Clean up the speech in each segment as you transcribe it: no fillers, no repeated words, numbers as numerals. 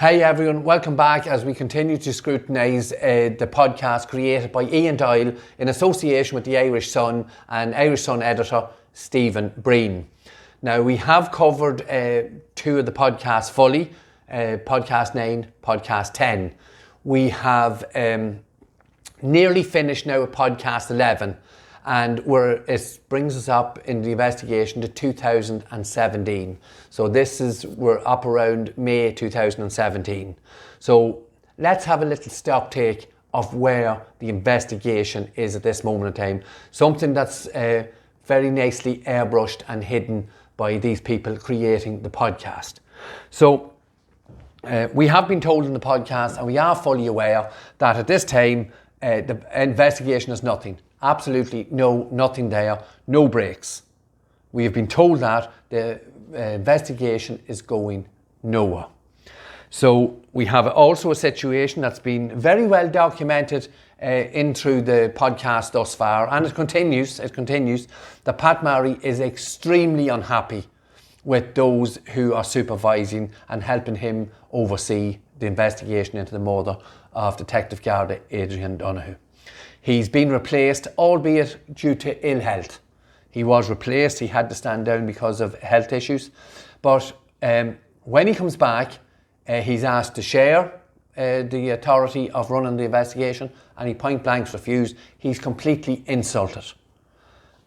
Hey everyone, welcome back as we continue to scrutinise the podcast created by Ian Doyle in association with the Irish Sun and Irish Sun editor Stephen Breen. Now we have covered two of the podcasts fully, podcast 9, podcast 10. We have nearly finished now with podcast 11 and it brings us up in the investigation to 2017. So we're up around May 2017. So let's have a little stock take of where the investigation is at this moment in time. Something that's very nicely airbrushed and hidden by these people creating the podcast. So we have been told in the podcast, and we are fully aware that at this time the investigation is nothing. Absolutely nothing there, no breaks. We have been told that the investigation is going nowhere. So we have also a situation that's been very well documented in through the podcast thus far, and it continues, that Pat Murray is extremely unhappy with those who are supervising and helping him oversee the investigation into the murder of Detective Garda Adrian Donoghue. He's been replaced, albeit due to ill health. He was replaced, he had to stand down because of health issues. But when he comes back, he's asked to share the authority of running the investigation, and he point blank refused. He's completely insulted.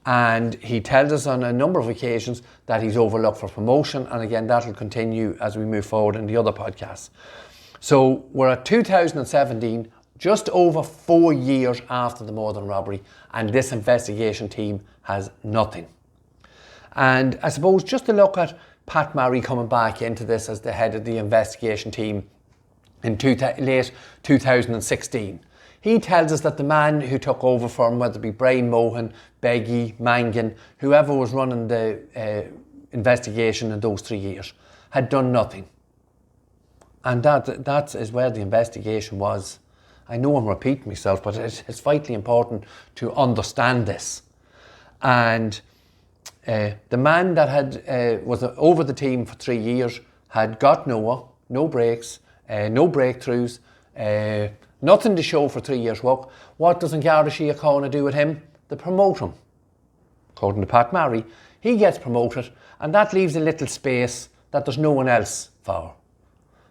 And he tells us on a number of occasions that he's overlooked for promotion, and again that'll continue as we move forward in the other podcasts. So we're at 2017, just over 4 years after the murder and robbery, and this investigation team has nothing. And I suppose just to look at Pat Murray coming back into this as the head of the investigation team in late 2016. He tells us that the man who took over from, whether it be Brian Mohan, Beggy, Mangan, whoever was running the investigation in those 3 years, had done nothing. And that is where the investigation was. I know I'm repeating myself, but it's vitally important to understand this. And the man that was over the team for 3 years had got nowhere, no breaks, no breakthroughs, nothing to show for 3 years' work. What does Garda Síochána do with him? They promote him. According to Pat Murray, he gets promoted, and that leaves a little space that there's no one else for.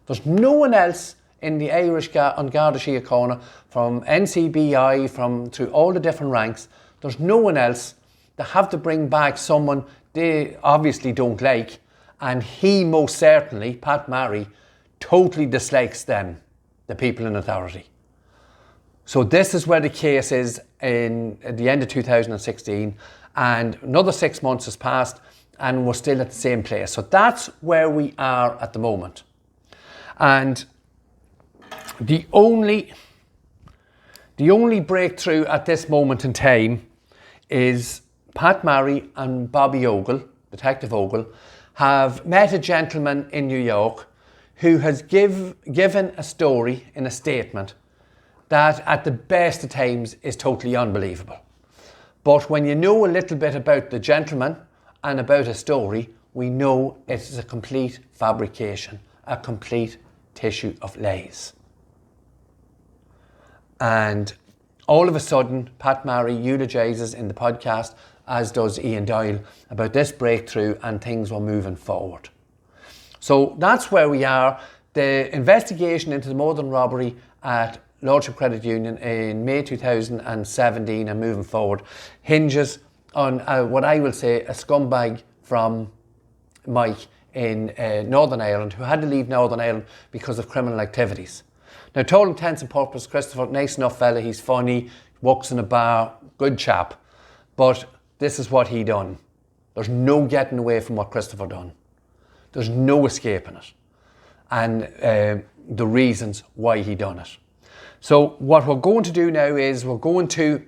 There's no one else in the Irish on Garda Síochána, from NCBI, through all the different ranks. There's no one else. They have to bring back someone they obviously don't like, and he most certainly, Pat Murray, totally dislikes them, the people in authority. So this is where the case is at the end of 2016, and another 6 months has passed and we're still at the same place. So that's where we are at the moment. And the only breakthrough at this moment in time is Pat Murray and Bobby Ogle, Detective Ogle, have met a gentleman in New York who has given a story in a statement that at the best of times is totally unbelievable. But when you know a little bit about the gentleman and about a story, we know it's a complete fabrication, a complete tissue of lies. And all of a sudden, Pat Murray eulogises in the podcast, as does Ian Doyle, about this breakthrough, and things were moving forward. So that's where we are. The investigation into the murder and robbery at Lordship Credit Union in May 2017 and moving forward hinges on what I will say a scumbag from Mike in Northern Ireland, who had to leave Northern Ireland because of criminal activities. Now, to all intents and purposes, Christopher, nice enough fella, he's funny, works in a bar, good chap. But this is what he done. There's no getting away from what Christopher done. There's no escaping it. And the reasons why he done it. So what we're going to do now is we're going to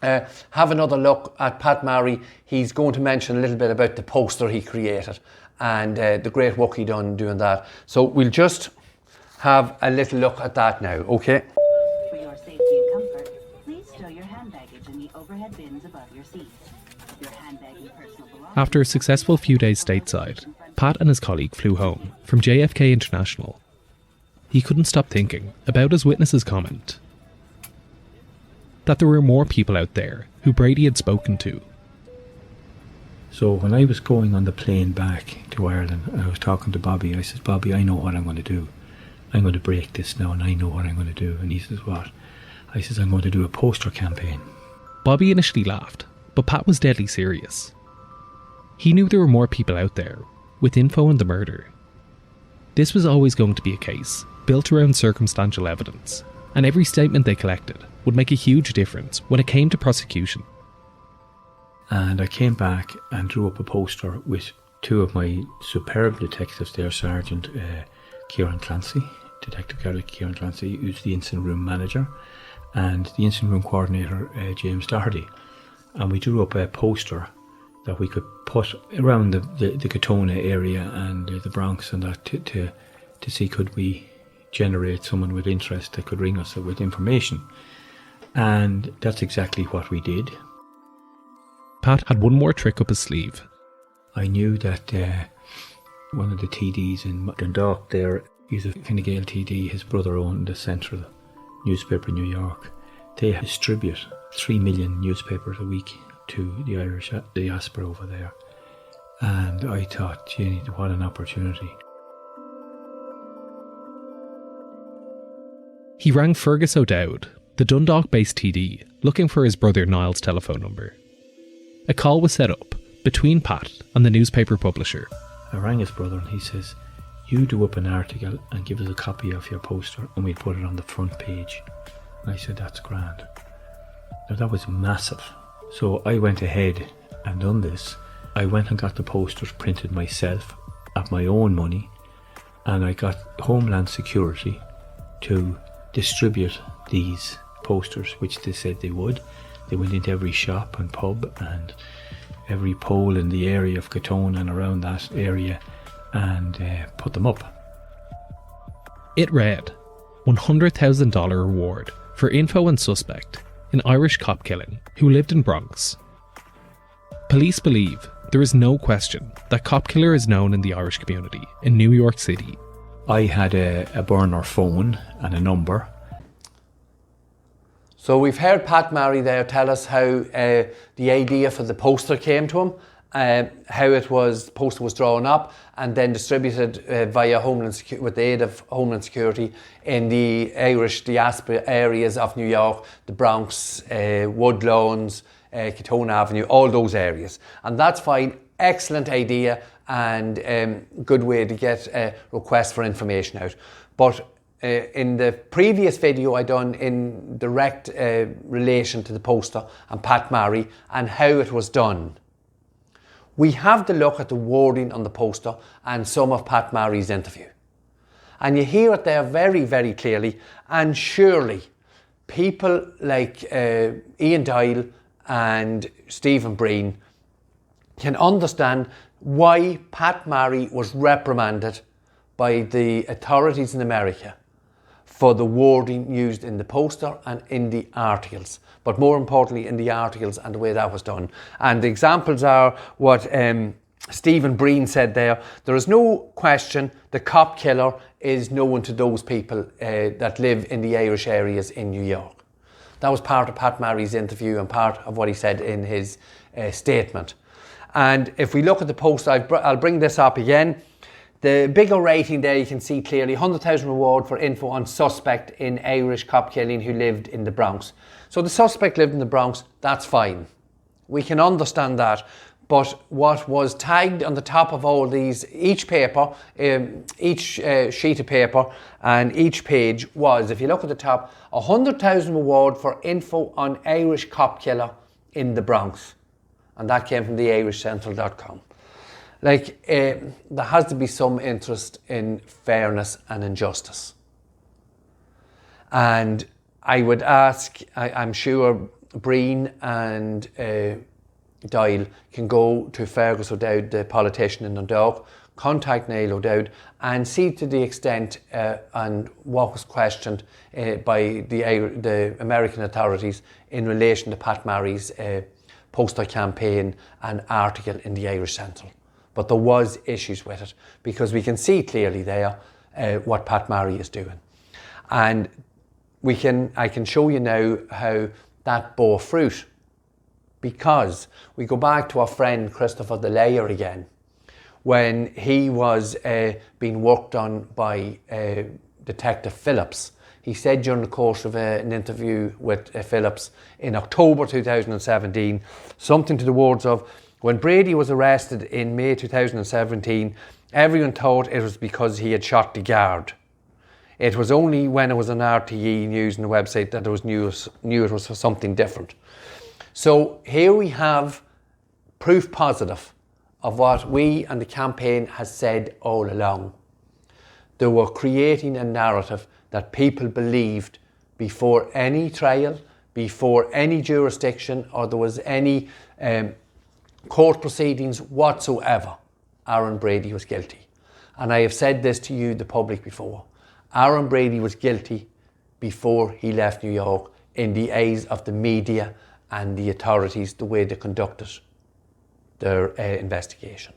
have another look at Pat Murray. He's going to mention a little bit about the poster he created and the great work he done doing that. So we'll just have a little look at that now, okay? For your safety and comfort, please stow your hand baggage in the overhead bins above your seats. Your handbag and personal belongings. After a successful few days stateside, Pat and his colleague flew home from JFK International. he couldn't stop thinking about his witness's comment that there were more people out there who Brady had spoken to. So when I was going on the plane back to Ireland, I was talking to Bobby. I said, Bobby, I know what I'm going to do. I'm going to break this now, and I know what I'm going to do. And he says, what? I says, I'm going to do a poster campaign. Bobby initially laughed, but Pat was deadly serious. He knew there were more people out there with info on the murder. This was always going to be a case built around circumstantial evidence, and every statement they collected would make a huge difference when it came to prosecution. And I came back and drew up a poster with two of my superb detectives there, Sergeant Kieran Clancy, Detective Kieran Clancy, who's the incident room manager, and the incident room coordinator, James Doherty. And we drew up a poster that we could put around the Katona area and the Bronx and that to see could we generate someone with interest that could ring us with information. And that's exactly what we did. Pat had one more trick up his sleeve. I knew that one of the TDs in Dundalk there, he's a Fine Gael TD, his brother owned the Central newspaper in New York. They distribute 3 million newspapers a week to the Irish diaspora over there. And I thought, gee, what an opportunity. He rang Fergus O'Dowd, the Dundalk-based TD, looking for his brother Niall's telephone number. A call was set up between Pat and the newspaper publisher. I rang his brother and he says, you do up an article and give us a copy of your poster and we'll put it on the front page. And I said, that's grand. Now that was massive. So I went ahead and done this. I went and got the posters printed myself at my own money, and I got Homeland Security to distribute these posters, which they said they would. They went into every shop and pub and every pole in the area of Katona and around that area and put them up. It read, $100,000 reward for info on suspect in Irish cop killing who lived in Bronx. Police believe there is no question that cop killer is known in the Irish community in New York City. I had a burner phone and a number. So we've heard Pat Marry there tell us how the idea for the poster came to him, how the poster was drawn up and then distributed via with the aid of Homeland Security in the Irish diaspora areas of New York, the Bronx, Woodlawns, Katona Avenue, all those areas. And that's fine, excellent idea and good way to get requests for information out. But in the previous video I done in direct relation to the poster and Pat Marry and how it was done, we have to look at the wording on the poster and some of Pat Marry's interview. And you hear it there very, very clearly. And surely people like Ian Doyle and Stephen Breen can understand why Pat Marry was reprimanded by the authorities in America for the wording used in the poster and in the articles, but more importantly in the articles and the way that was done. And the examples are what Stephen Breen said there. There is no question the cop killer is known to those people that live in the Irish areas in New York. That was part of Pat Marry's interview and part of what he said in his statement. And if we look at the poster, I'll bring this up again. The bigger rating there you can see clearly, 100,000 reward for info on suspect in Irish cop killing who lived in the Bronx. So the suspect lived in the Bronx, that's fine. We can understand that. But what was tagged on the top of all these, each paper, each sheet of paper and each page was, if you look at the top, 100,000 reward for info on Irish cop killer in the Bronx. And that came from the irishcentral.com. Like, there has to be some interest in fairness and injustice. And I would ask, I'm sure Breen and Doyle can go to Fergus O'Dowd, the politician in Dundalk, contact Niall O'Dowd and see to the extent and what was questioned by the American authorities in relation to Pat Marry's poster campaign and article in the Irish Central. But there was issues with it because we can see clearly there what Pat Marry is doing. And I can show you now how that bore fruit, because we go back to our friend Christopher the Layer again, when he was being worked on by Detective Phillips. He said during the course of an interview with Phillips in October 2017, something to the words of, when Brady was arrested in May 2017, everyone thought it was because he had shot the guard. It was only when it was on RTE News and the website that there was knew it was for something different. So here we have proof positive of what we and the campaign has said all along. They were creating a narrative that people believed before any trial, before any jurisdiction, or there was any court proceedings whatsoever. Aaron Brady was guilty. And I have said this to you, the public, before. Aaron Brady was guilty before he left New York in the eyes of the media and the authorities, the way they conducted their investigation.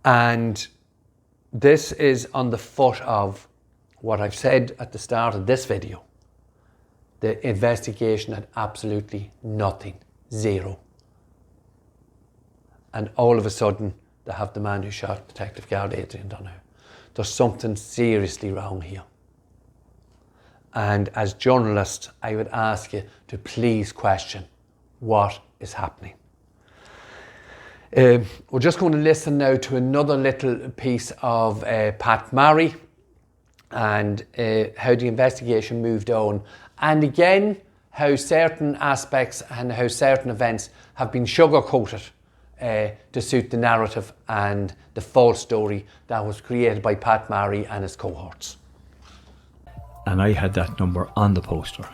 And this is on the foot of what I've said at the start of this video. The investigation had absolutely nothing, zero. And all of a sudden, they have the man who shot Detective Guard Adrian Donoghue. There's something seriously wrong here. And as journalists, I would ask you to please question what is happening. We're just going to listen now to another little piece of Pat Marry and how the investigation moved on. And again, how certain aspects and how certain events have been sugar-coated to suit the narrative and the false story that was created by Pat Marry and his cohorts. And I had that number on the poster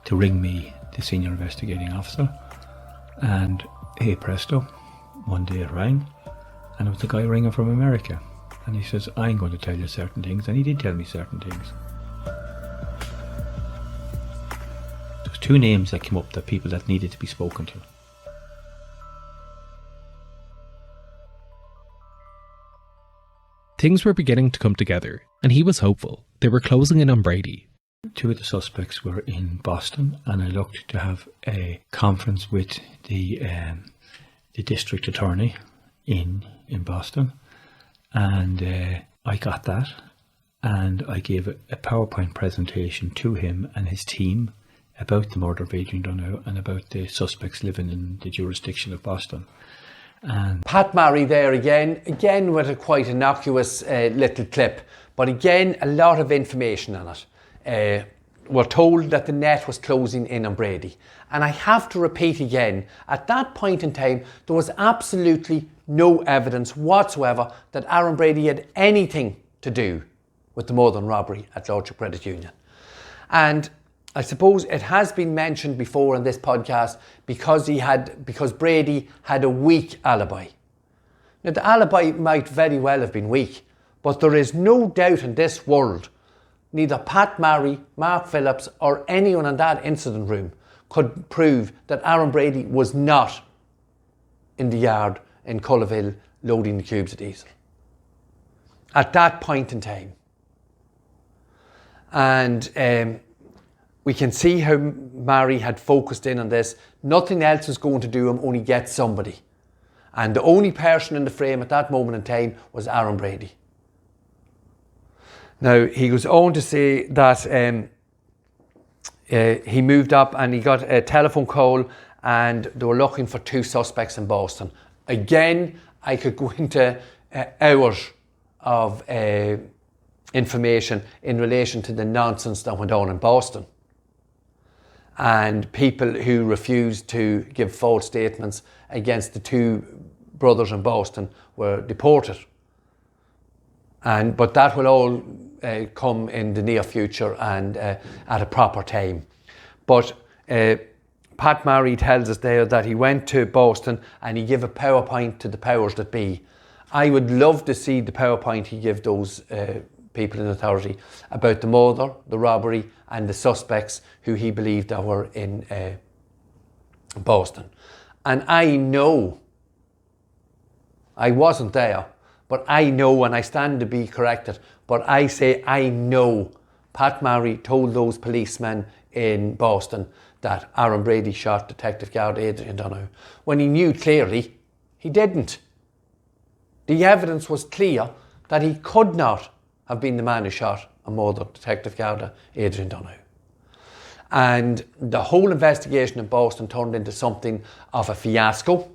to ring me, the senior investigating officer. And hey presto, one day it rang, and it was the guy ringing from America. And he says, I'm going to tell you certain things. And he did tell me certain things. There was two names that came up, that people that needed to be spoken to. Things were beginning to come together, and he was hopeful. They were closing in on Brady. Two of the suspects were in Boston, and I looked to have a conference with the district attorney in Boston, and I got that, and I gave a PowerPoint presentation to him and his team about the murder of Adrian Donoghue and about the suspects living in the jurisdiction of Boston. And Pat Marry there again with a quite innocuous little clip, but again a lot of information on it. We're told that the net was closing in on Brady. And I have to repeat again, at that point in time, there was absolutely no evidence whatsoever that Aaron Brady had anything to do with the murder and robbery at Lordship Credit Union. And I suppose it has been mentioned before in this podcast because Brady had a weak alibi. Now the alibi might very well have been weak, but there is no doubt in this world neither Pat Marry, Mark Phillips or anyone in that incident room could prove that Aaron Brady was not in the yard in Cullerville loading the cubes of diesel at that point in time. And we can see how Marry had focused in on this. Nothing else was going to do him, only get somebody. And the only person in the frame at that moment in time was Aaron Brady. Now, he goes on to say that he moved up and he got a telephone call and they were looking for two suspects in Boston. Again, I could go into hours of information in relation to the nonsense that went on in Boston. And people who refused to give false statements against the two brothers in Boston were deported. But that will all come in the near future and at a proper time. But Pat Marry tells us there that he went to Boston and he gave a PowerPoint to the powers that be. I would love to see the PowerPoint he gave those people in authority about the murder, the robbery and the suspects who he believed that were in Boston. And I know, I wasn't there, but I know, and I stand to be corrected, but I say I know Pat Murray told those policemen in Boston that Aaron Brady shot Detective Guard Adrian Donoghue, when he knew clearly he didn't. The evidence was clear that he could not have been the man who shot and murdered Detective Guard Adrian Donoghue. And the whole investigation in Boston turned into something of a fiasco.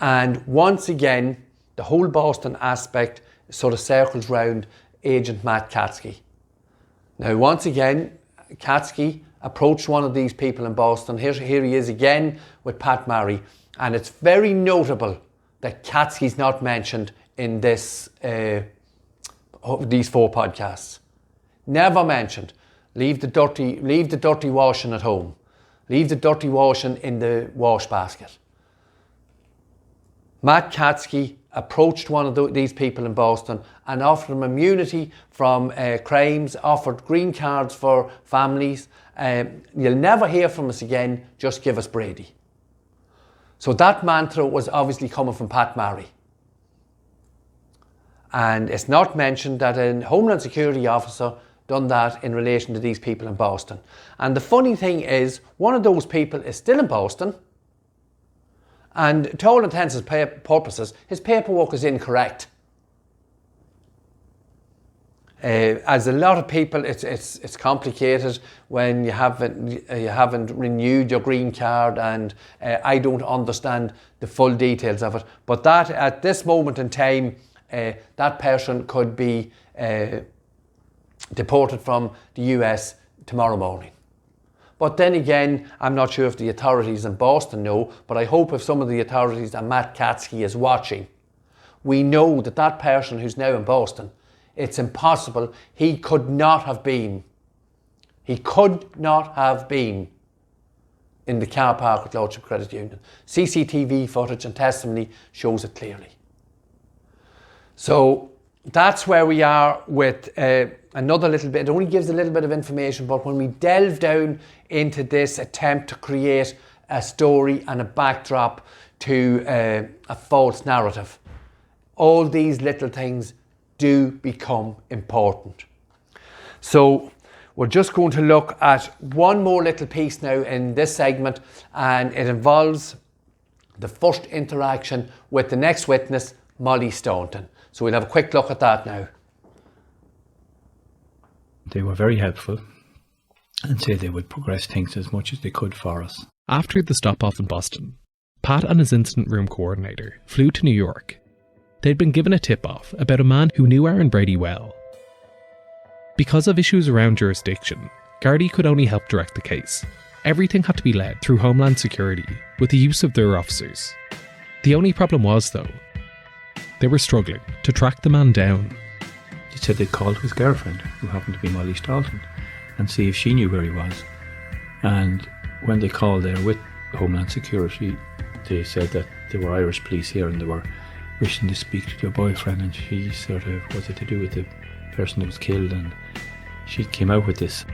And once again, the whole Boston aspect sort of circles round Agent Matt Katsky. Now, once again, Katsky approached one of these people in Boston. Here he is again with Pat Murray. And it's very notable that Katsky's not mentioned in these 4 podcasts. Never mentioned. Leave the dirty washing at home. Leave the dirty washing in the wash basket. Matt Katsky approached one of these people in Boston and offered them immunity from crimes, offered green cards for families. You'll never hear from us again, just give us Brady. So that mantra was obviously coming from Pat Murray. And it's not mentioned that a Homeland Security officer done that in relation to these people in Boston. And the funny thing is, one of those people is still in Boston, and to all intents and purposes, his paperwork is incorrect. As a lot of people, it's complicated when you haven't renewed your green card, and I don't understand the full details of it. But that at this moment in time, that person could be deported from the US tomorrow morning. But then again, I'm not sure if the authorities in Boston know, but I hope if some of the authorities and Matt Katsky is watching, we know that that person who's now in Boston, it's impossible. He could not have been in the car park at Lordship Credit Union. CCTV footage and testimony shows it clearly. So that's where we are with another little bit. It only gives a little bit of information, but when we delve down into this attempt to create a story and a backdrop to a false narrative, all these little things do become important. So we're just going to look at one more little piece now in this segment, and it involves the first interaction with the next witness, Molly Staunton. So we'll have a quick look at that now. They were very helpful and said they would progress things as much as they could for us. After the stop-off in Boston, Pat and his incident room coordinator flew to New York. They'd been given a tip-off about a man who knew Aaron Brady well. Because of issues around jurisdiction, Gardaí could only help direct the case. Everything had to be led through Homeland Security with the use of their officers. The only problem was, though, they were struggling to track the man down. He said they'd call his girlfriend, who happened to be Molly Staunton, and see if she knew where he was. And when they called there with Homeland Security, they said that there were Irish police here and they were wishing to speak to your boyfriend, and she sort of, was it to do with the person that was killed, and she came out with this.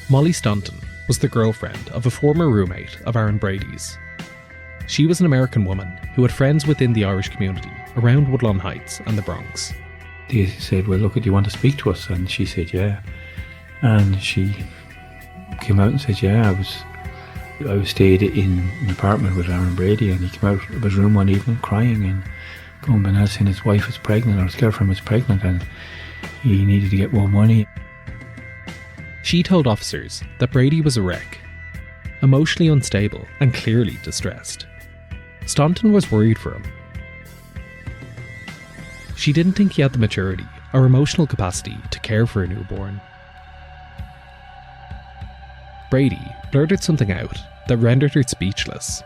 Molly Staunton was the girlfriend of a former roommate of Aaron Brady's. She was an American woman who had friends within the Irish community around Woodlawn Heights and the Bronx. They said, well, look, do you want to speak to us? And she said, yeah. And she came out and said, yeah, I was stayed in an apartment with Aaron Brady, and he came out of his room one evening crying and going bananas, saying his wife was pregnant, or his girlfriend was pregnant, and he needed to get more money. She told officers that Brady was a wreck, emotionally unstable and clearly distressed. Staunton was worried for him. She didn't think he had the maturity or emotional capacity to care for a newborn. Brady blurted something out that rendered her speechless.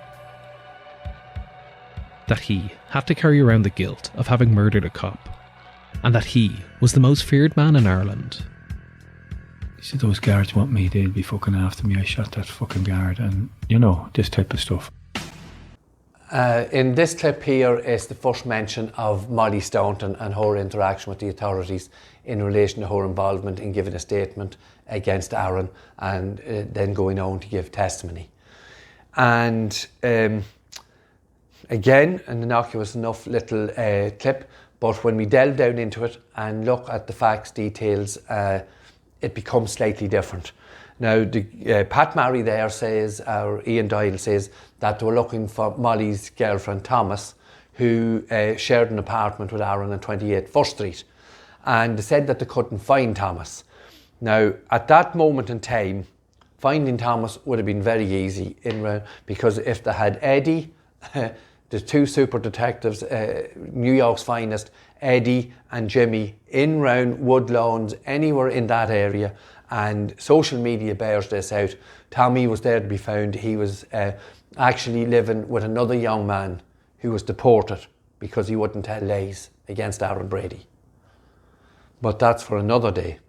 That he had to carry around the guilt of having murdered a cop, and that he was the most feared man in Ireland. He said, those guards want me, they'll be fucking after me, I shot that fucking guard, and you know, this type of stuff. In this clip here is the first mention of Molly Staunton and her interaction with the authorities in relation to her involvement in giving a statement against Aaron and then going on to give testimony. And again, an innocuous enough little clip, But when we delve down into it and look at the facts, details, it becomes slightly different. Now, Pat Marry there says, or Ian Doyle says, that they were looking for Molly's girlfriend Thomas, who shared an apartment with Aaron on 28 First Street. And they said that they couldn't find Thomas. Now, at that moment in time, finding Thomas would have been very easy, because if they had Eddie, the two super detectives, New York's finest, Eddie and Jimmy, in round Woodlawns, anywhere in that area, and social media bears this out, Tommy was there to be found. He was actually living with another young man who was deported because he wouldn't tell lies against Aaron Brady. But that's for another day.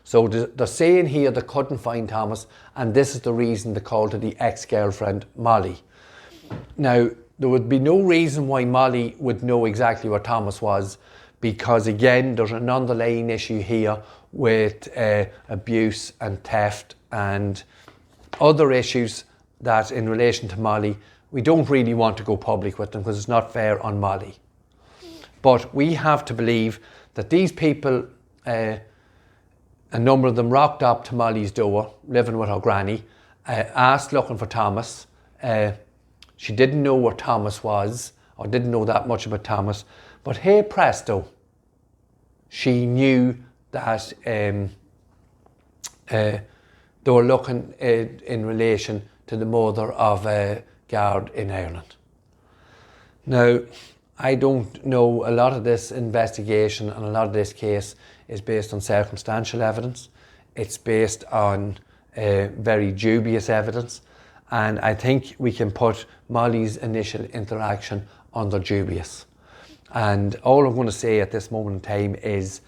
So they're saying here they couldn't find Thomas, and this is the reason they called to the ex-girlfriend Molly. Now, there would be no reason why Molly would know exactly where Thomas was, because again, there's an underlying issue here with abuse and theft and other issues that in relation to Molly, we don't really want to go public with them because it's not fair on Molly. But we have to believe that these people, a number of them rocked up to Molly's door, living with her granny, asked looking for Thomas. She didn't know where Thomas was, or didn't know that much about Thomas, but hey presto, she knew that they were looking in relation to the murder of a guard in Ireland. Now, I don't know, a lot of this investigation and a lot of this case is based on circumstantial evidence. It's based on very dubious evidence. And I think we can put Molly's initial interaction under dubious. And all I'm going to say at this moment in time is,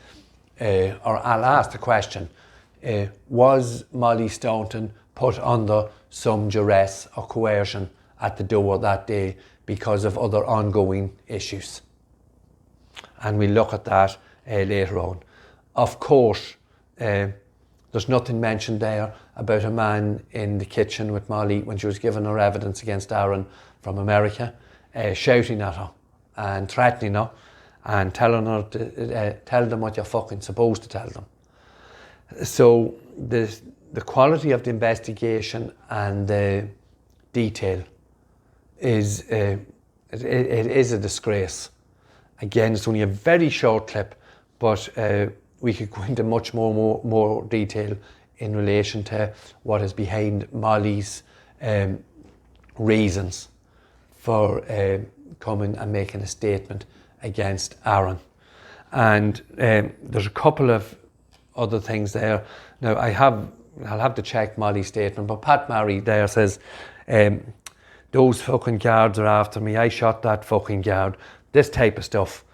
or I'll ask the question, was Molly Staunton put under some duress or coercion at the door that day because of other ongoing issues? And we'll look at that later on. Of course, there's nothing mentioned there about a man in the kitchen with Molly when she was giving her evidence against Aaron from America, shouting at her and threatening her and telling her to tell them what you're fucking supposed to tell them. So the quality of the investigation and the detail is it is a disgrace. Again, it's only a very short clip, but we could go into much more detail in relation to what is behind Molly's reasons for coming and making a statement against Aaron. And there's a couple of other things there. Now, I'll have to check Molly's statement, but Pat Marry there says, those fucking guards are after me, I shot that fucking guard, this type of stuff.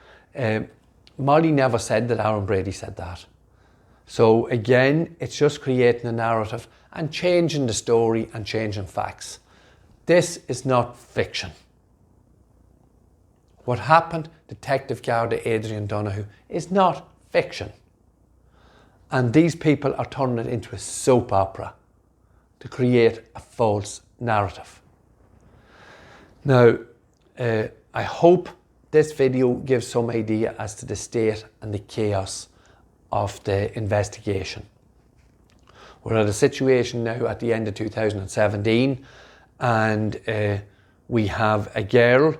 Molly never said that Aaron Brady said that. So again, it's just creating a narrative and changing the story and changing facts. This is not fiction. What happened to Detective Garda Adrian Donoghue is not fiction. And these people are turning it into a soap opera to create a false narrative. Now, I hope this video gives some idea as to the state and the chaos of the investigation. We're at a situation now at the end of 2017, and we have a girl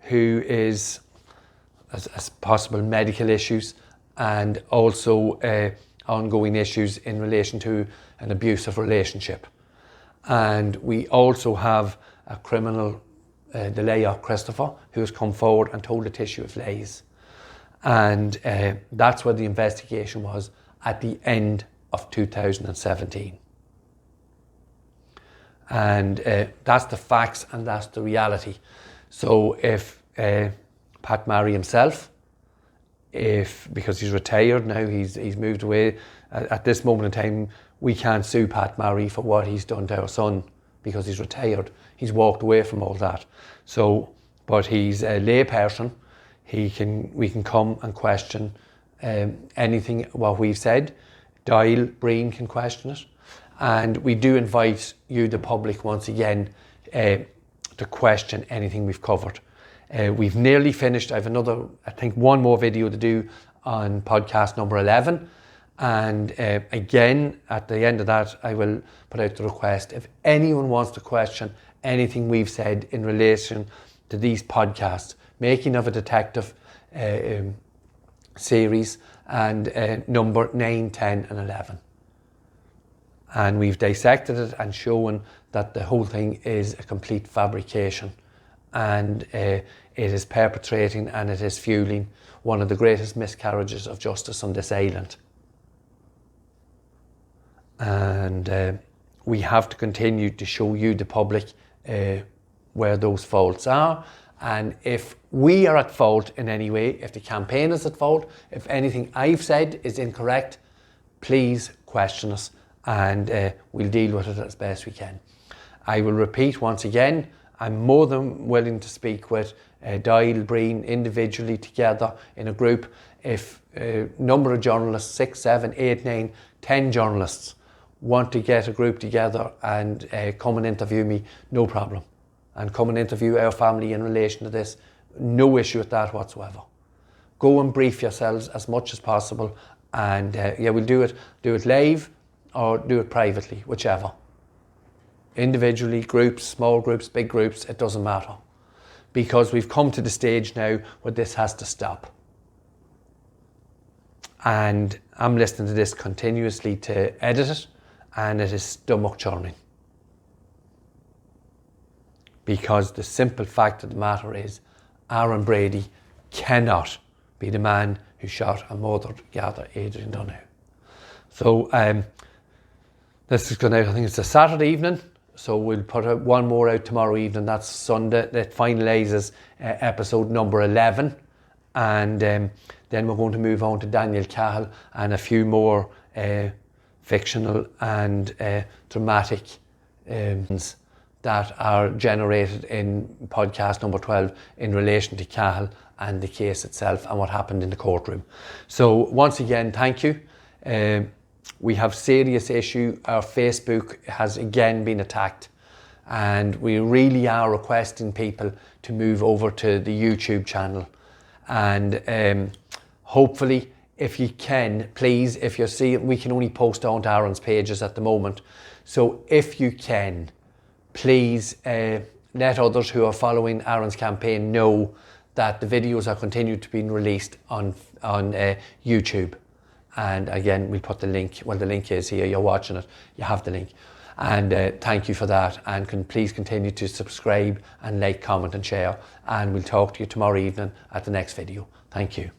who has possible medical issues and also ongoing issues in relation to an abusive relationship. And we also have a criminal, Delia Christopher, who has come forward and told a tissue of lies. And that's where the investigation was at the end of 2017. And that's the facts and that's the reality. So if Pat Marry himself, because he's retired now, he's moved away, at this moment in time, we can't sue Pat Marry for what he's done to our son because he's retired. He's walked away from all that. So, but he's a lay person. We can come and question anything what we've said. Doyle, Breen can question it. And we do invite you, the public, once again, to question anything we've covered. We've nearly finished. I have another, I think, one more video to do on podcast number 11. And again, at the end of that, I will put out the request. If anyone wants to question anything we've said in relation to these podcasts, Making of a Detective series and number 9, 10 and 11. And we've dissected it and shown that the whole thing is a complete fabrication. And it is perpetrating and it is fueling one of the greatest miscarriages of justice on this island. And we have to continue to show you, the public, where those faults are. And if we are at fault in any way, if the campaign is at fault, if anything I've said is incorrect, please question us and we'll deal with it as best we can. I will repeat once again, I'm more than willing to speak with Doyle, Breen individually, together in a group. If a number of journalists, 6, 7, 8, 9, 10 journalists want to get a group together and come and interview me, no problem. And come and interview our family in relation to this, no issue with that whatsoever. Go and brief yourselves as much as possible, and yeah, we'll do it live or do it privately, whichever. Individually, groups, small groups, big groups, it doesn't matter. Because we've come to the stage now where this has to stop. And I'm listening to this continuously to edit it, and it is stomach churning. Because the simple fact of the matter is, Aaron Brady cannot be the man who shot and murdered Garda Adrian Donoghue. So this is going out, I think it's a Saturday evening, so we'll put out one more out tomorrow evening. That's Sunday. That finalises episode number 11. And then we're going to move on to Daniel Cahill and a few more fictional and dramatic that are generated in podcast number 12 in relation to Cahill and the case itself and what happened in the courtroom. So once again, thank you. We have serious issue. Our Facebook has again been attacked, and we really are requesting people to move over to the YouTube channel. And hopefully, if you can, please, if you see it, we can only post on to Aaron's pages at the moment. So if you can, please let others who are following Aaron's campaign know that the videos are continued to be released on YouTube. And again, we'll put the link, well, the link is here, you're watching it, you have the link. And thank you for that, and please continue to subscribe and like, comment and share, and we'll talk to you tomorrow evening at the next video. Thank you.